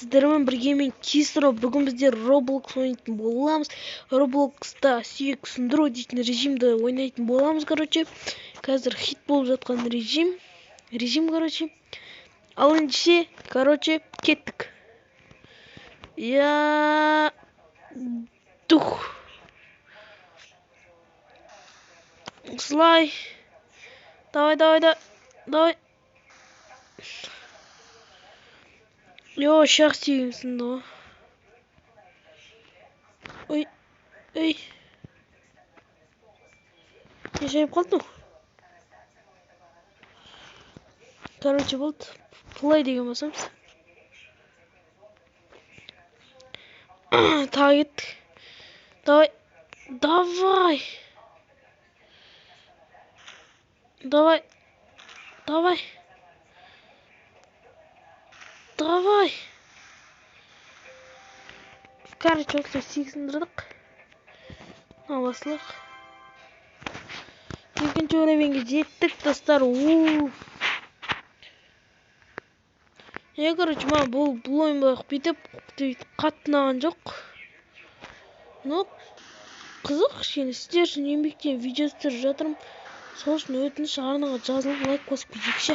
сіздермен бірге мен Кисро. Бүгін біздер Roblox ойнайтын боламыз. Roblox'та сүйек сындыру дейтін режимді ойнайтын боламыз, короче. Қазір хит болып жатқан режим, короче. Ал ендеше, короче, кеттік. Я дух. Слай. Давай. Yo, şah suyumsun da o. Ой. Yaşayıp kaldım. Короче, болды. Play деген басамыз. Тағы кеттік. Давай. Короче, осылай сексіндірдік. Басылық. Екінші уровенге жеттік, достар. Короче, маған бұл ойын болақ бүйтіп қатты ұнаған жоқ. Но қызық, сіздер үшін еңбектен видео түсіріп жатырмын. Сол үшін өтініш арнаға жазылып лайк басып кетейікші.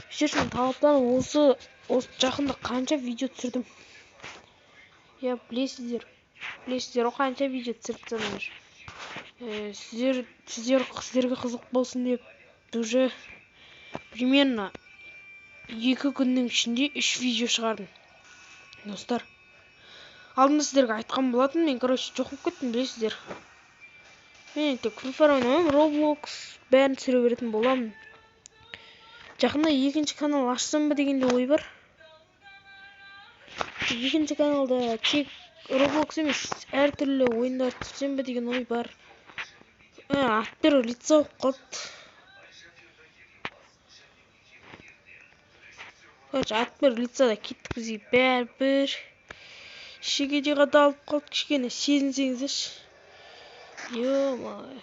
Сіздер үшін талаптарым осы жақында қанша видео түсірдім. Я білесіздер ғой қанша видео түсіріп тастадым. Сіздерге қызық болсын деп уже примерно 2 күннің ішінде 3 видео шығардым. Достар, алдында сіздерге айтқан болатын, мен короче жоқ болып кеттім, білесіздер. Мен тек Free Fire ойнамаймын, Roblox бәрін түсіре беретін боламын. Жақында екінші канал ашсам ба деген де ой бар. Екінші каналда тек Roblox емес, әртүрлі ойындар түсірсем ба деген ой бар. От первого лица болып қалды. Короче, от первого лицада кеттік бізге бәрібір. Шегеде қадалып қалды, кішкене сезінсеңіздерші. Ё-май.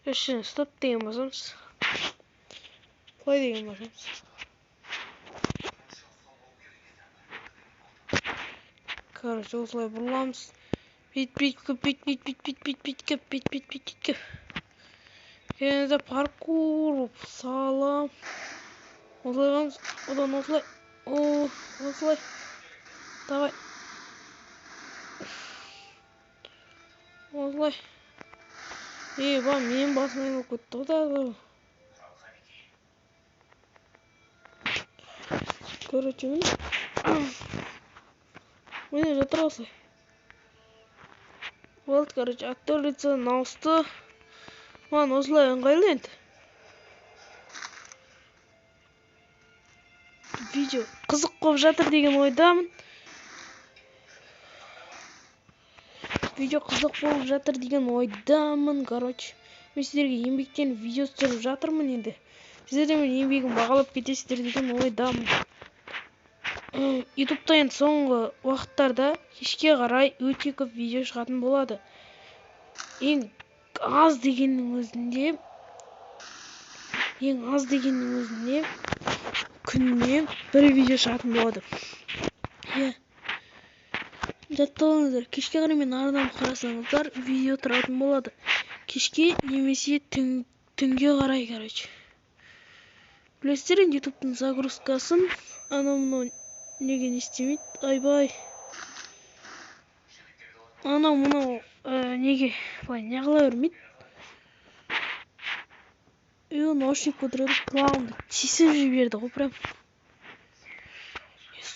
Үшін стоп деген басамыз. Плay деген басамыз. Короче, осылай бұрыламыз. Бит көп. Енді паркур салам. Осылай қамыз. Одан осылай. Осылай. Давай. Осылай. Мен басымайын болып кетті ғой. Короче, міне жатыр осылай. Болды, короче, актер лицадан ауысты. Маған осылай ыңғайлы енді. Видео қызық болып жатыр деген ойдамын. Короче, мен сіздерге еңбектен видео түсіріп жатырмын енді. Сіздер де мен еңбегім бағалап кетесіздер деген ойдамын. Ютубта енді соңғы уақыттарда кешке қарай өте көп видео шығатын болады. Ең аз дегеннің өзінде күніне 1 видео шығатын болады. Жатталыңыздар, кешке қарай мен арнамды қарасаңыздар, видео тұратын болады. Кешке немесе түнге қарай, короче. Білесіздер, ютубтың загрузкасын анау неге не істемейді? Айбай. Анау неге неғыла бермейді? Наушник көтереді, құлағымды тесіп жіберді ғой прям.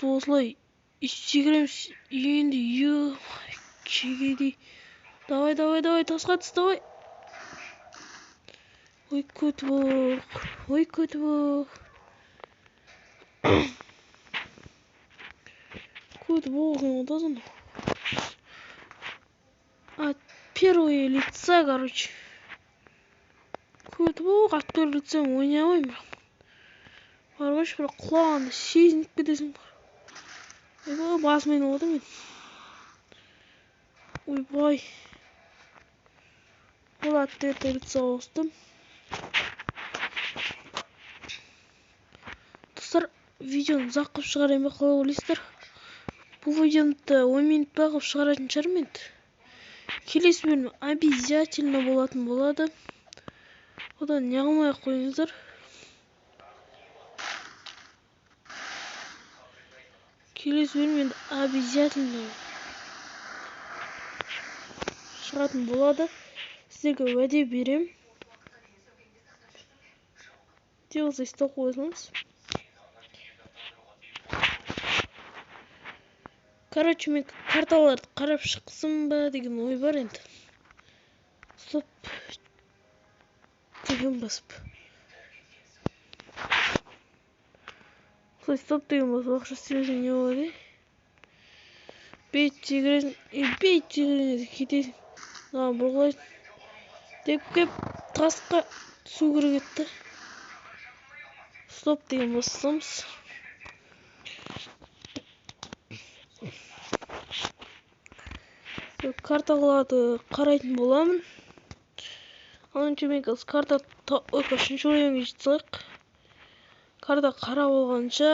Осылай секіреміз енді, шегедей. Давай, тасқа түс, давай. Ой, көтібоқ. Көтібоқ, отазын. От первого лица, короче. Көтібоқ, от первого лица ойнамаймын. Барбаш, бірақ құлағанды сезініп кетесің. Басымайын олады мен. Ойбай. болады деп таблицаға қостым. Достар, видеоны ұзақ қылып шығарайын ба, қалай ойлайсыздар? Бұл видеоны 10 минут па қылып шығаратын шығармын енді. Келесі бөлім обязательно болатын болады. Одан не қылмай қойыңыздар. Келесі бөлім енді обязательно шығатын болады. Сіздерге уәде берем. Тек осы істеп қойсаңыз. Короче, мен карталарды қарап шықсам ба деген ой бар енді. Стоп деген басып. Стоп деген басып ақша істелесең не болады? Бейт тегірен кетесің. Бұрғылай деп кеп тасқа түсу керек етті. Стоп деген бассамыз. Карталарды қарайтын боламын. Анынша мен қазір карта үшінші ойынға жетсек. Карта қарап болғанша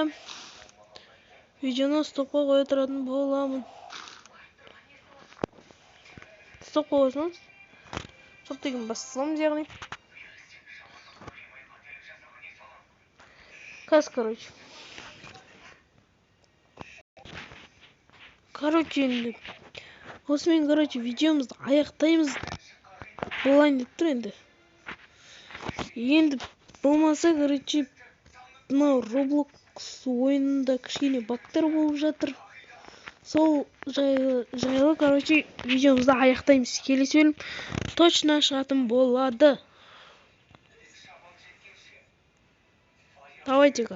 видеоны стопқа қоя тұратын боламын. Стоп қойсаңыз. Стоп деген бассамыз яғни. Қазір, енді. Осымен, видеомызды аяқтаймыз. Болайын деп тұр енді. Енді болмаса, мынау Roblox ойынында кішкене бактар болып жатыр. Сол жайлы, видеомызды аяқтаймыз. Келесі бөлім точно шығатын болады. Давайте,